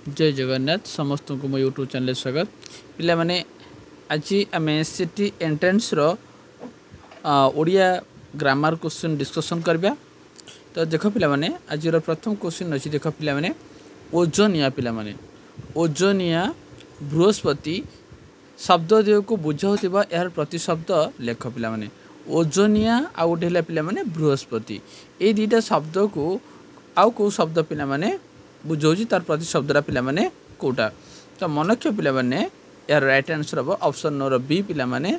जय जगन्नाथ समस्त को मो यूट्यूब चैनल स्वागत पिला माने आज आम एससीटी एंट्रेंस रो ओडिया ग्रामर क्वेश्चन डिस्कशन करबा। तो देख पिला माने आज प्रथम क्वेश्चन अच्छी देख पिला माने ओजोनिया पिला माने ओजोनिया बृहस्पति शब्द देव को बुझाउथिबा यार प्रति शब्द लेख पिला माने ओजोनिया आ गोटे हला पिला माने बृहस्पति ए दुईटा शब्द को आउ को शब्द पिला माने बुझाऊँ तार प्रति शब्दरा पिला माने कोटा। तो मनक्ष पिला माने यार राइट आंसर हम ऑप्शन नंबर बी पिला माने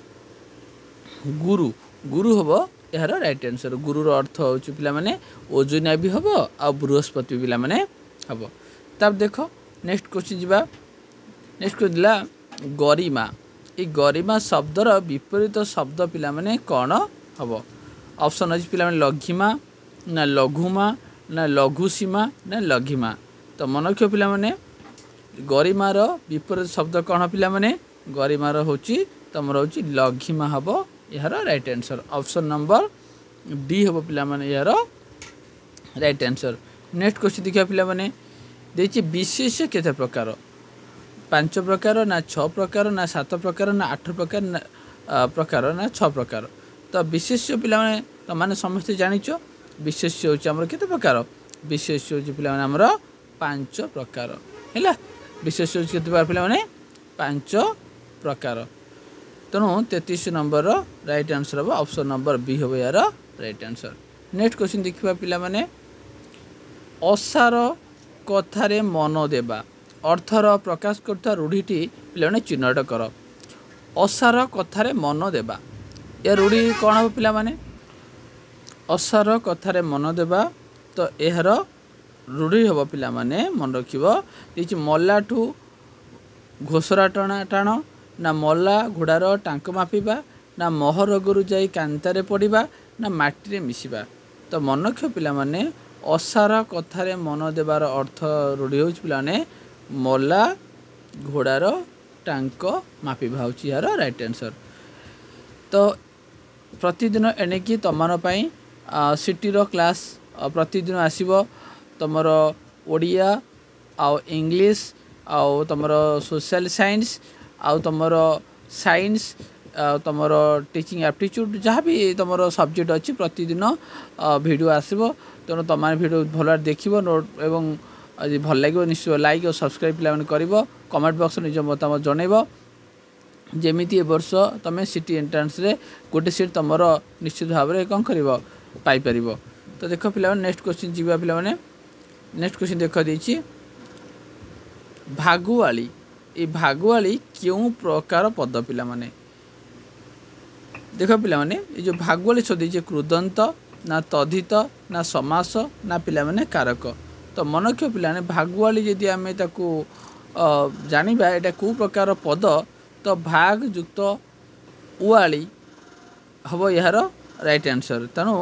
गुरु गुरु हम यार राइट आंसर। गुरु रो अर्थ हो पिला माने ओजोनिया भी हम आ बृहस्पति पिला माने हम। तब देखो नेक्स्ट क्वेश्चन जीवा। नेक्स्ट क्वेश्चन दिला गरिमा ए गरिमा शब्दर विपरीत शब्द पिला माने कौन हम। ऑप्शन अच्छी पिला माने लघिमा ना लघुमा ना लघुसीमा ना लघिमा। तो मनक्ष पिला माने गरिमार विपरीत शब्द कौन पिला माने गरिमार होची तमर होची लघिमा हम यार right answer. Option number D हम पिला माने यार राइट आंसर। नेक्स्ट क्वेश्चन देखिए पिला माने देछि विशेष केते प्रकार 5 प्रकार ना 6 प्रकार ना 7 प्रकार ना 8 प्रकार ना प्रकार ना 6 प्रकार। तो विशेष पिला माने तो माने समस्त जानिचो विशेष होची हमर केते प्रकार विशेष होची पिला माने हमर 5 प्रकार हैला। विशेष होची केते प्रकार पिला माने 5 प्रकार। तेणु 33 नंबर राइट आंसर हम ऑप्शन नंबर बी हम यार राइट आंसर। नेक्स्ट क्वेश्चन देखिबा पिला माने असार कथारे मन देबा अर्थर प्रकाश करता रूढ़ीटी पिला माने चिन्हट कर। असार कथारे मन देबा या रूढ़ी कौन हम पिला माने असार कथारे मन देबा। तो यार रूढ़ी हम पिला माने मन रखिबो देखि मल्लाठू घोसरा टाणा टाण ना मल्ला घोड़ार टांक मापिबा ना महर गुरु जाई कांतारे पड़िबा ना माटी रे मिसिबा। तो मनक्ष पिला माने असार कथारे मन देबार अर्थ रूढ़ी होच पिला माने मल्ला घोड़ार टांक मापिबा होची यार राइट आंसर। तो प्रतिदिन एणिकी तमर पई सिटी रो क्लास प्रतिदिन आसीबो तमर ओडिया आउ इंग्लिश आउ तमर सोशल साइंस आउ तमर साइंस तमर टीचिंग एप्टीट्यूड जहाँ भी तमर सब्जेक्ट अच्छी प्रतिदिन वीडियो आसीबो। तेणु तुम वीडियो भल देखिबो नोट एवं भल लगे निश्चय लाइक और सब्सक्राइब पिला माने करिवो कमेंट बॉक्स निज मतामत जनइबो जेमिति ए वर्ष तुम सिटी एंट्रेंस रे गोटे सीट तमर निश्चित भाव में कौन कर पाई परिबो। तो देख पिला नेक्स्ट क्वेश्चन जीवा पिला माने नेक्स्ट क्वेश्चन देख देछि भागुआली ए भागुआली क्यों प्रकार पद पिला माने देख पिला माने ए जो भागुआली शब्द जे कृदंत ना तद्धित ना समास ना पिला माने कारक। तो मनक्ष पिला ने भागुआली यदि आमे ताकू जानिबा एटा को प्रकार पद तो भाग युक्त उआली हम यार राइट आंसर। तेणु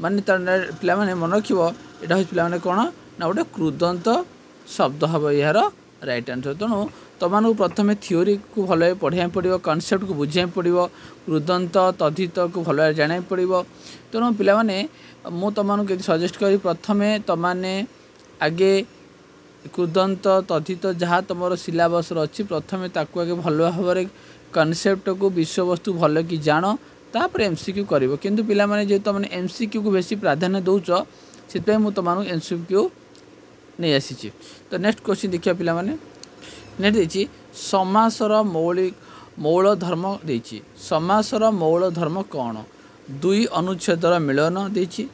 माने पिला माने मन रखिबो एटा हो पिला माने कोन ना गोटे कृदंत शब्द हम यार राइट आंसर। तेणु तुमको प्रथम थ्योरी को भल पढ़ाई पड़ो कनसेप्ट को बुझाई पड़ो कृदंत तद्धित को भल जाना पड़ो। तेणु पिला माने मु तुमको सजेस्ट करी प्रथमे तमाने आगे कृदंत तद्धित जहाँ तुम सिलेबस अच्छी प्रथमे ताकू आगे भल भाव कनसेप्ट को विषय वस्तु भल कि जान तापर एमसीक्यू करिवो। किंतु पिला माने जे तुमने एमसीक्यू को बेसी प्राधान्य दउछ से मुझे तुमको एमसीक्यू नहीं आसी। तो नेक्स्ट क्वेश्चन देखिए पिला माने नेक्स्ट देछि समासर मौल धर्म देछि समासर मौल धर्म कौन दुई अनुच्छेदर मिलन देछि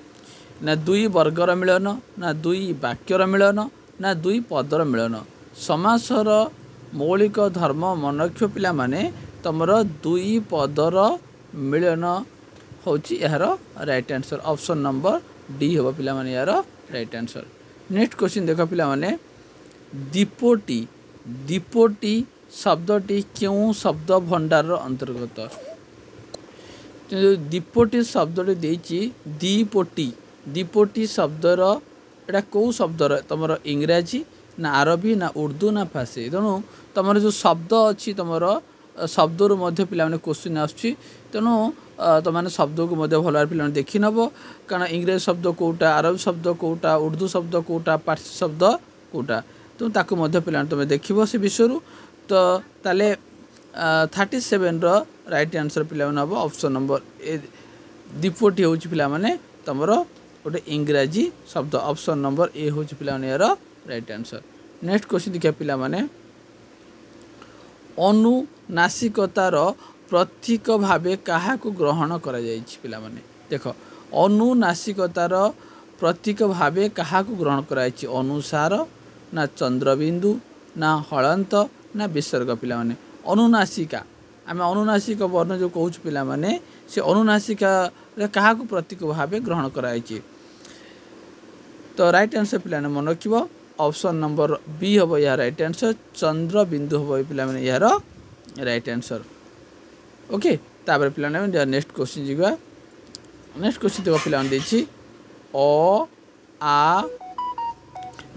ना दुई वर्गर मिलन ना दुई वाक्यर मिलन ना दुई पदर मिलन। समासर मौलिक धर्म मनक्ष पिला माने तमर दुई पदर मिलन होची यार right answer. Option number D हम पिला माने यार राइट आंसर। नेक्स्ट क्वेश्चन देख पिला माने दीपोटी दीपोटी शब्दटी क्यों शब्द भंडार अंतर्गत। दीपोटी शब्दटी देछि दीपोटी दीपोटी शब्दर एटा कौ शब्दर तुम इंग्राजी ना अरबी ना उर्दू ना फारसी। तेणु तुम जो शब्द अच्छी तुम शब्द मध्य पिला माने क्वेश्चन आसुची। तेणु तुमने शब्द को मध्य भल पिला देखी नब कारण इंग्रेजी शब्द कोटा अरबी शब्द कोटा उर्दू शब्द कोटा पारसी शब्द कोटा तो ताकू मध्य पिला तुम देखिबो से विषय तो ताले 37 रो राइट आंसर पिला हम ऑप्शन नंबर ए दीपोटी हूँ पिला माने तुमर गोटे इंग्राजी शब्द ऑप्शन नंबर ए हूँ पिला यार राइट आंसर। नेक्स्ट क्वेश्चन देखिए पिला माने अनुनासिकतार प्रतीक भावे क्या ग्रहण करा जायछि पिला माने देख अनुनासिकतार प्रतीक भावे क्या ग्रहण कराई अनुसार ना चंद्रबिंदु ना हलंत ना विसर्ग पिला माने अनुनासिका आम अनुनासिक वर्ण जो कहूँ पिला माने से अनुनासिका क्या प्रतीक भावे ग्रहण कराई तो राइट आंसर पिला मन रखिब ऑप्शन नंबर बी हम यार राइट आंसर चंद्रबिंदु हम पिला माने यार राइट आंसर। ओके तापर पिला नेक्स्ट क्वेश्चन जीवा नेक्स्ट क्वेश्चन देखो पिला देखी अ आ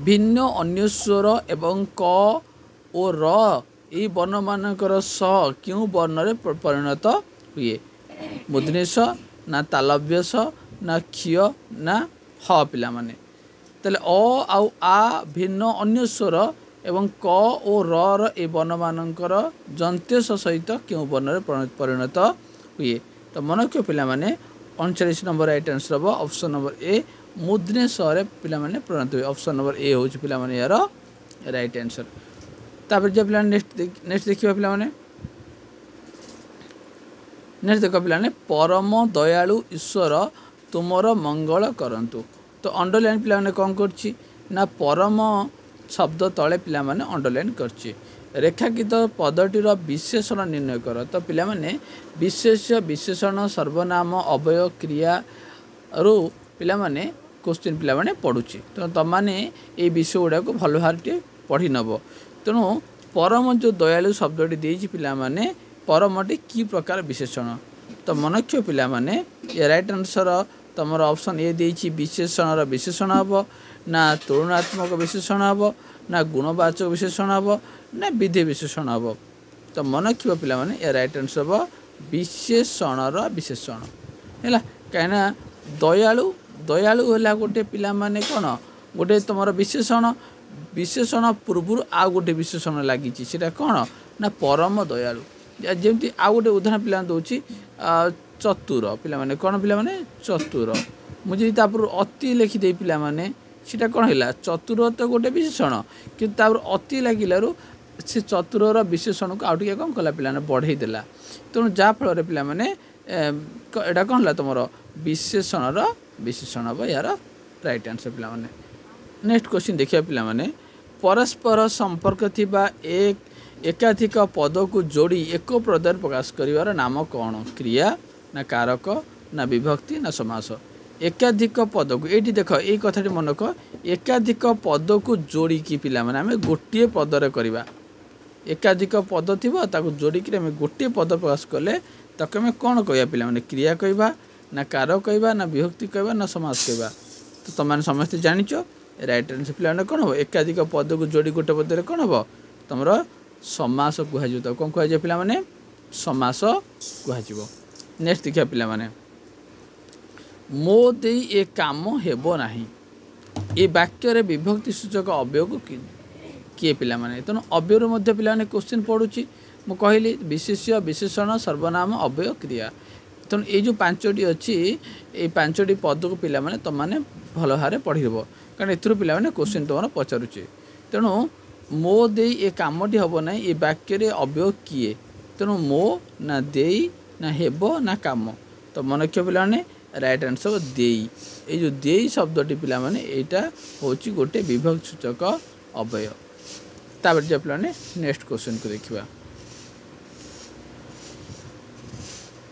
भिन्न अन्य स्वर एवं क ओ र यही वर्ण मानकर स क्यों वर्ण रे परिणत हुए मूर्धन्य स ना तालव्य स ना क्षीय ना ह पिला माने ताले अ आउ आ भिन्न अन्य स्वर एवं क ओ र ए वर्ण मानकर जंत्य सहित क्यों वर्ण रे परिणत हुए तो मन क्यों पिला माने 39 नंबर राइट आंसर हम ऑप्शन नंबर ए मूर्धन्य स रे पिला माने परिणत हुए ऑप्शन नंबर ए हूँ पिला माने यार राइट आंसर। तापर जब पिला नेक्स्ट देखिबा पिला माने नेक्स्ट देख पिला परम दयालु ईश्वर तुमर मंगल करंतु तो अंडरलाइन पिला माने कौन करछि ना परम शब्द तले पिला माने अंडरलाइन करछि रेखांकित पदटीर विशेषण निर्णय कर तो पिला माने विशेष्य विशेषण सर्वनाम अवय क्रिया रु पिला माने क्वेश्चन पिला माने पढुछि तो तुम माने ए विषय गुडा को भल भारे पढ़ी नब तेणु परम जो दयालु शब्दटी देछि पिला माने परमटी की प्रकार विशेषण तो मनक्ष पिला माने ये राइट आंसर तुम ऑप्शन ए देछि विशेषण विशेषण हम ना तुलनात्मक विशेषण हम ना गुणवाचक विशेषण हम ना विधि विशेषण हम तो मनक्ष पिला माने ये राइट आंसर हम विशेषण विशेषण है कहीं दयालु दयालु है गोटे पिला माने कौन गोटे तुम विशेषण विशेषण पूर्व आ गोटे विशेषण लगी कौन ना परम दयालु जमती आउ गोटे उदाहरण पिला दूसरी चतुर पिला माने कौन पिला माने चतुर मुझे तापर अति लिखिदे पिला माने सीटा कौन है चतुर तो गोटे विशेषण कि अति लगिलु से चतुर विशेषण को आउटे कौन कला पिला बढ़ई देला तेणु जहाँफल पिला माने एटा कौन है तुम विशेषण विशेषण हम यार राइट आंसर पिला माने। नेक्स्ट क्वेश्चन देखिए पिला माने परस्पर संपर्क थिबा एकाधिक पद को जोड़ी एक पदर प्रकाश करिवार नाम कौन क्रिया ना कारक ना विभक्ति ना समास एकाधिक पद को ये देख ये कथाटी मन रख एकाधिक पद को जोड़ी की पिला माने आमे गोटे पदर करवा एकाधिक पद थिबा ताको जोड़ी कि आमे गोटे पद प्रकाश कले ताको आमे कौन कहया पिला माने क्रिया कहवा ना कारक कहवा ना विभक्ति कहवा ना समास कहवा तो तुम मैंने समस्ते जानिच राइट आंसर पिला माने कौन हम एकाधिक पद को जोड़ी गोटे पदर कौन हम तुम समास कहुए तो कौन कहुए पिला माने समास कहुए। नेक्स्ट देखिए पिला माने मो दे ए काम हेबो नाही ए वाक्य रे विभक्ति सूचक अव्यय को किए पिला माने तेणु अव्यय मध्य पिला माने क्वेश्चन पढ़ुची मु कहली विशेष्य विशेषण सर्वनाम अव्यय क्रिया तेणु ये जो पांचटी अच्छी ये पांचटी पद को पिला माने तुम माने भल भाव पढ़ीब कारण एथुर पिला माने क्वेश्चन तुम पचारुचे तेणु मो दे ए कामटी हम ना ये वाक्य रे अव्यय किए तेणु मो ना दे ना हेबो ना काम तो मन रख पिला माने राइट आंसर देई ये जो देई शब्दटी पिला माने एटा होची गोटे विभक्त सूचक अव्यय। तापर जे पिला माने नेक्स्ट क्वेश्चन को देखिबा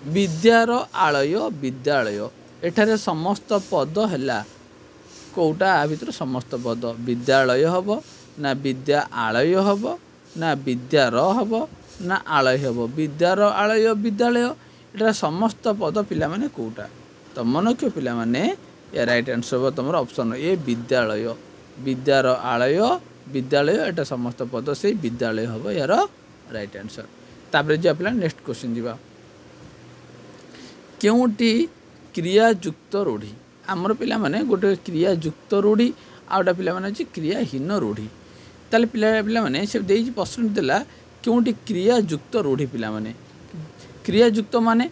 विद्यार आलय विद्यालय एठारे समस्त पद हैला कोटा आ भितर समस्त पद विद्यालय हबो ना विद्या आलय हबो ना विद्यार हबो ना आलय हबो विद्यार आलय विद्यालय एटा समस्त पद पिला माने कोटा तो मन क्यों पिला माने या राइट आंसर हो तुम ऑप्शन ए विद्यालय विद्यार आलय विद्यालय एटा समस्त पद से विद्यालय हम यार राइट आंसर। तापर जे पिला नेक्स्ट क्वेश्चन जीवा केउटी क्रियायुक्त रूढ़ी आमर पिला माने गोटे क्रियायुक्त रूढ़ी आउटा पिला माने क्रियाहीन रूढ़ी ताले पिला माने से देई प्रश्न देला क्योंटी क्रियायुक्त रूढ़ी पिला माने क्रियायुक्त माने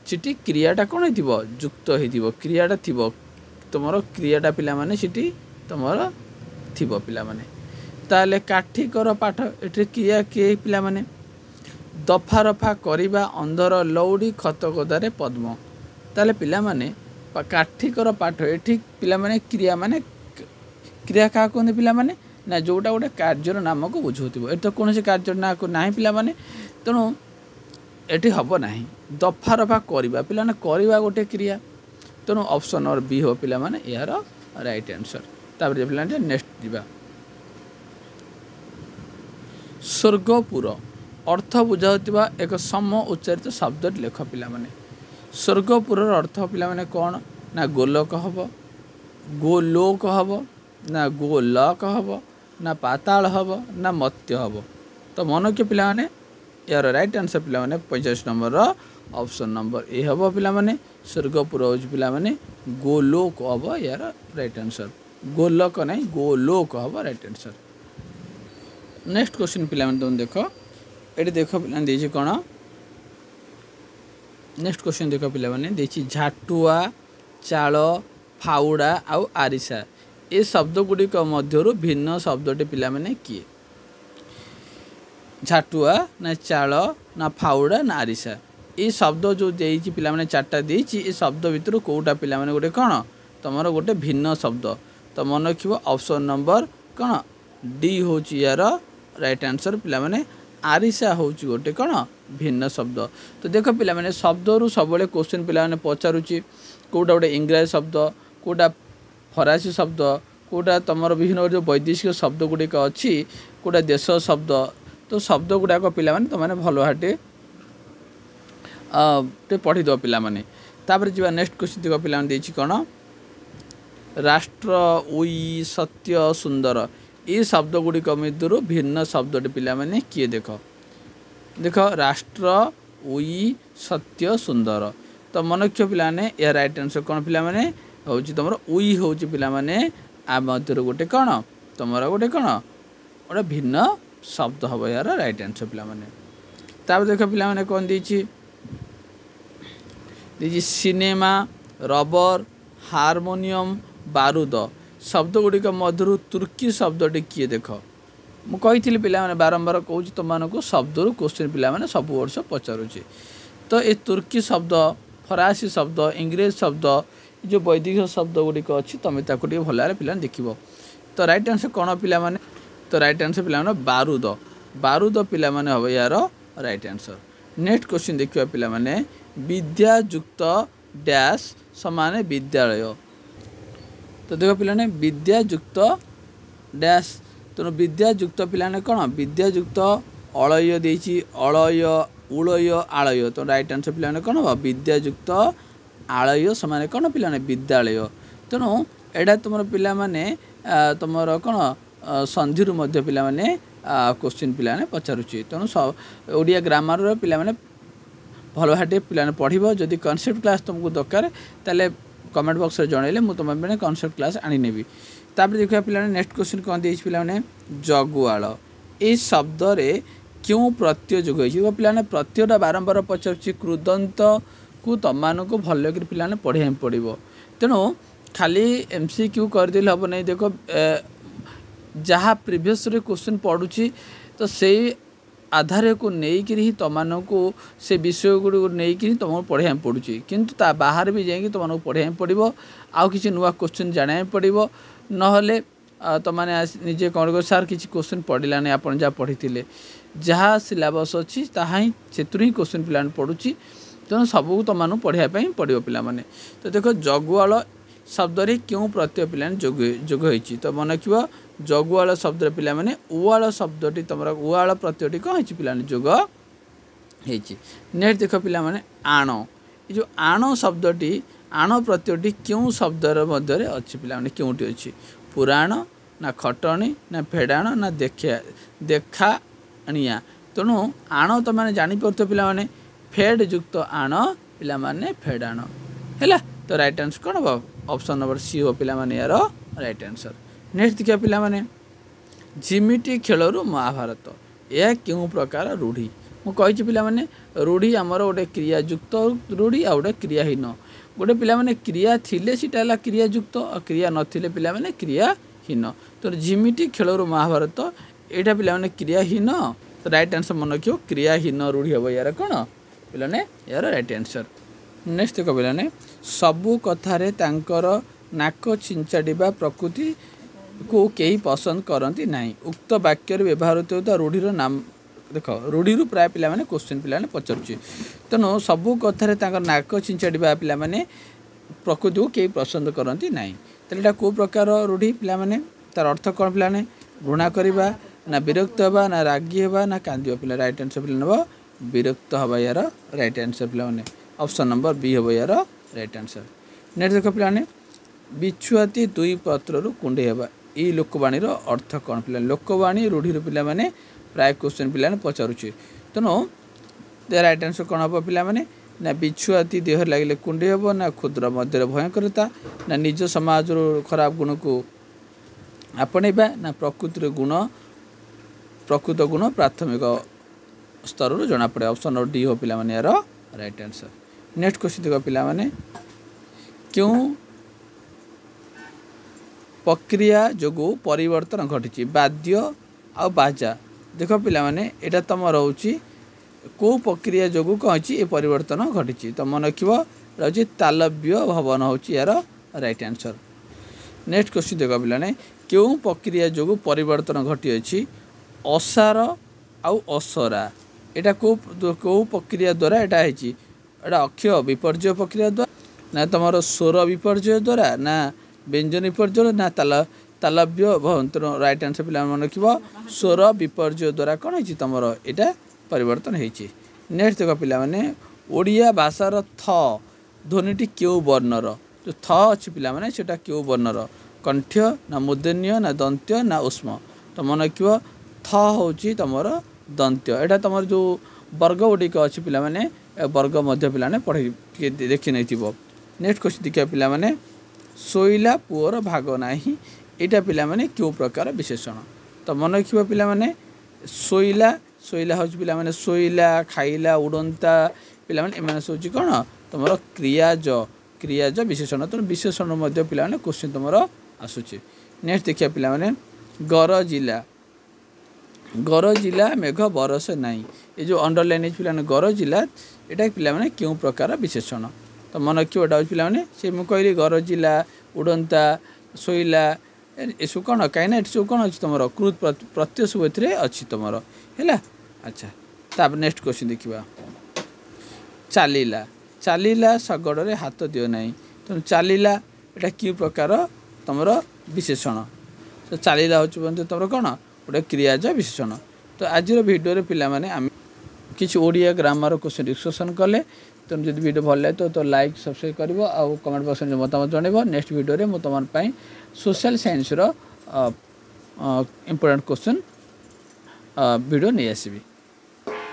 सिटी क्रियाटा कौन हो युक्त हो क्रियाटा थी तुम क्रियाटा पिला माने सिटी तुम थी पिला माने ताले काठिकर पाठ ये क्रिया किए पिला माने दफा रफा करवा अंधर लौड़ी खतगदारे पद्म ताले पिला माने काठिकर पाठ ये पिला माने क्रिया माने क्रिया क्या कहते पिला माने ना जोटा गोटे कार्यर नाम को बुझाव ये तो कौन से कार्य ना को ना पिला माने तेणु ये हम ना दफा रफा करवा पिला करवा गोटे क्रिया तेणु ऑप्शन नंबर बी हो पिला माने यार राइट आंसर तापर पिला नेक्स्ट जीवा स्वर्गपुर अर्थ बुझाउथिबा एक सम उच्चारित शब्द लेख पिला माने स्वर्गपुर अर्थ पिला माने कौन ना गोलोक हम गोलोक हम ना गोलक हम ना पाताल हम ना मत्य हम तो मन के पिला माने यार राइट आंसर पिला माने 45 नंबर ऑप्शन नंबर ए हम पिला माने स्वर्गपुर हो पिला माने गोलोक हम यार राइट आंसर गोलक नहीं गोलोक हम राइट आंसर नेक्स्ट क्वेश्चन पिला माने तुम देखो ये देख पिला देछि कौन नेक्स्ट क्वेश्चन देख पिला माने देछि झाटुआ चाल फाउड़ा आउ आरिसा ये शब्द गुड़िक मध्यरु भिन्न शब्दटी पिला माने किए झाटुआ ना चाल ना फाउड़ा ना आरिसा ये शब्द जो देछि पिला माने चारटा देछि ये शब्द भितर कोटा पिला माने गोटे कौन तुम गोटे भिन्न शब्द तो मन रखिबो ऑप्शन नंबर कौन डी होछि यार राइट आंसर पिला माने आरिसा होछि गोटे कौन भिन्न शब्द तो देख पिला माने शब्द रु सब क्वेश्चन पिला माने पचारुछि कोटा गोटे इंग्राजी शब्द कोटा फरासी शब्द कोटा तुम विभिन्न जो वैदेशिक शब्द गुड़िक अच्छी कोटा देश शब्द तो शब्द गुड़ाक पिला माने तुमने भल भाटे पढ़ी दो पिला माने तापर जीवा नेक्स्ट क्वेश्चन देख पिला देछि कौन राष्ट्र उई सत्य सुंदर ये शब्द गुड़िक मध्य भिन्न शब्द पिला माने किए देख देख राष्ट्र उई सत्य सुंदर तो मनक्ष पिला ने या राइट आंसर कौन पिला माने होछि तुम उई होछि पिला माने आ मध्य गोटे कौन तुम गोटे कौन गोटे भिन्न शब्द हम यार राइट आंसर पिला माने तापर देख पिला माने कौन देछि सिनेमा रबर हारमोनियम बारूद शब्द गुड़िक मध्य तुर्की शब्दटी किए देख मुझे पिला माने बारंबार कहूँ तुमको शब्द क्वेश्चन पिला माने सब वर्ष पचारुचे तो ये तुर्की शब्द फरासी शब्द इंग्रेज शब्द जो वैदिक शब्द गुड़िक अच्छी तुम ताको भल भाव पिला देख तो राइट आंसर कौन पिला माने तो राइट आंसर पिला माने बारूद बारूद पिला माने हम यार राइट आंसर नेक्स्ट क्वेश्चन देखिए पिला माने विद्यायुक्त डैश समान विद्यालय तो देख पिला ने विद्यायुक्त डैश तो विद्यायुक्त पिला ने कौन विद्यायुक्त अलय देछि अलय उलय आलय तो राइट आंसर पिला ने कौन हम विद्यायुक्त आलय समान कौन पिला ने विद्यालय तेणु एटा तुम पिला माने तुम कौन संधि मध्य पिला माने क्वेश्चन पिला ने पचारुछि तेणु ओडिया ग्रामर पिला माने भल भाटे पिला पढ़ो जदि कॉन्सेप्ट क्लास तुमको दरकार ताले कमेंट बॉक्स रे जणैले मु तुम माने कॉन्सेप्ट क्लास आनी नेबी तापर देखिए पिला नेक्स्ट क्वेश्चन कौन देछि पिला माने जगुआल ए शब्द रे क्यों प्रत्यय जोग होइछि पिला ने प्रत्ययटा बारंबार पचारुछि कृदंत को तम को भल कर पिला पढ़ा पड़ो तेणु खाली एमसीक्यू करदेले हम नहीं देख जहाँ प्रीवियस क्वेश्चन पढ़ुची तो से आधार को लेकिन ही तुमको से विषय गुड़ नहीं तुमको पढ़ा पड़ुची किंतु ता बाहर भी जाकि तुमको पढ़ा पड़ो आउ कि नुआ क्वेश्चन जाना पड़ो नहले तुमने निजे कौन कर सार किसी क्वेश्चन पढ़ला नहीं आप जहाँ पढ़ी जहाँ सिलेबस अच्छी ताही से ही क्वेश्चन पिला पढ़ुची तेणु सबको तुम पढ़ाई पड़ो पिला माने तो देख जगुआल शब्द रे क्यों प्रत्यय पिला जोग होइछि तो मन रखिबो जगुआल शब्द पिला माने उआल शब्दटी तुम उआल प्रत्ययटी कौन होइछि पिला जोग होइछि नेक्स्ट देख पिला माने आण ये जो आण शब्दटी आण प्रत्ययटी क्यों शब्दर मध्य अच्छी पिला माने क्योंटी अच्छी पुराण ना खटणी ना फेडाण ना देखा अणिया तेणु आण तो मैंने जापर पिला माने फेड युक्त आण पिला माने फेडाण है तो राइट आंसर कौन हम ऑप्शन नंबर सी हो पिला माने यार राइट आंसर नेक्स्ट देखिए पिला माने झिमिटी खेलरू महाभारत यह क्यों प्रकार रूढ़ी मु कही पे रूढ़ी आमर गोटे क्रियायुक्त रूढ़ी आ गोटे क्रियाहीन गोटे पे क्रिया थिले सीटा क्रियायुक्त और क्रिया नथिले पे क्रियाहीन तो झिमिटी खेलरू महाभारत यहाँ पे क्रियाहीन तो राइट आंसर मन रखियो क्रियाहीन रूढ़ी हम यार कौन पे यार राइट आंसर। नेक्स्ट देख पे सबू कथारे तांकर नाक छिंचाड़ा प्रकृति को कई पसंद करती नहीं उक्त वाक्य व्यवहार होता रूढ़ीर नाम देख रूढ़ी प्राय पिला क्वेश्चन पिला पचारुचे तेणु सबू कथार नाक छिंचाड़ा पिला प्रकृति को कई पसंद करती नहीं तो कौ प्रकार रूढ़ी पिला तार अर्थ कौन पिला घृणा करवा ना विरक्त हवा ना रागी हवा ना कांदी पिला राइट आंसर पिला नब विरक्त हवा यार राइट आंसर पिला ऑप्शन नंबर बी हम यार राइट आंसर। नेक्स्ट देख पिला बिछुआती दुई पत्रु कुंडे हवा ये लोकवाणी अर्थ कौन पिला लोकवाणी रूढ़ी पे प्राय क्वेश्चन पिला पचारुचे तेणु राइट आंसर कौन हम पिला ना बिछुआती देह लगे कुंडे हम ना क्षुद्र मध्य भयंकरता ना निज समाज खराब गुण को आपणेबा ना प्रकृत गुण प्राथमिक स्तर जना पड़े ऑप्शन नंबर डी हो पिला यार राइट आंसर। नेक्स्ट क्वेश्चन देख पिला क्यों प्रक्रिया जोगु परिवर्तन घटी बाद्य आ बाजा देख पिला यहाँ तुम रोचे कौ प्रक्रिया जोगु कही ये परिवर्तन घटी तुम मन रख रही तालव्य भवन हूँ यार राइट आंसर। नेक्स्ट क्वेश्चन देख पिला क्यों प्रक्रिया जोगु परिवर्तन घटी अच्छी असार आउ असरा यहाँ कौ प्रक्रिया द्वारा यहाँ है अक्षय विपर्जय प्रक्रिया द्वारा ना तुम स्वर विपर्जय द्वारा ना व्यंजन विपर्जय ना तालव्य भवन तेणु राइट आंसर पिला मन रख स्वर विपर्जय द्वारा कौन है तुम यहाँ परिवर्तन होती। नेक्स्ट देख पिला ओडिया भाषार थ ध्वनिटी क्यों वर्णर जो थ अच्छी पिला से क्यों वर्णर कंठ्य ना मूर्धन्य ना दंत्य ना उष्म तो मन रख थ हूँ तुम दंत्य यहाँ तुम जो वर्ग गुड़िक अच्छी पिला वर्ग मध्य पिला पढ़े देखी नहीं थो। नेक्स्ट क्वेश्चन देखिए पिला शोइला पुअर भाग ना यहाँ पिला क्यों प्रकार विशेषण तो मन रख पिला शोइला शोइला हूँ पिला शोइला खाइला उड़ंता पिला एम सब कौन तुम क्रियाज विशेषण तो विशेषण पिला क्वेश्चन तुम आसूँ। नेक्स्ट देखिए पिला गरजिला मेघ बरस नाई ये जो अंडरलाइन पिला गरजिला यहाँ पिला क्यों प्रकार विशेषण तो मन रखिए यहाँ पिला से मुझे कहली गरजिला उड़ंता शोइला ये सब कौन कहीं सब कौन अच्छी तुम कृत प्रत्यय सब अच्छी तुम है। अच्छा ताप नेक्स्ट क्वेश्चन देखा चलीला चलीला शगड़े हाथ दियो ना तेणु चलीला यहाँ कि प्रकार तुम विशेषण तो चलीला हूँ तुम कौन गोटे क्रियाज विशेषण। तो आज भिडियो पिला किसी ओडिया ग्रामर क्वेश्चन डिस्कसन कले तेणु जब वीडियो भल लगे तो लाइक सब्सक्राइब कर कमेंट बॉक्स में मतामत जनइब। नेक्स्ट वीडियो में तुम social science important question video नहीं आसबि।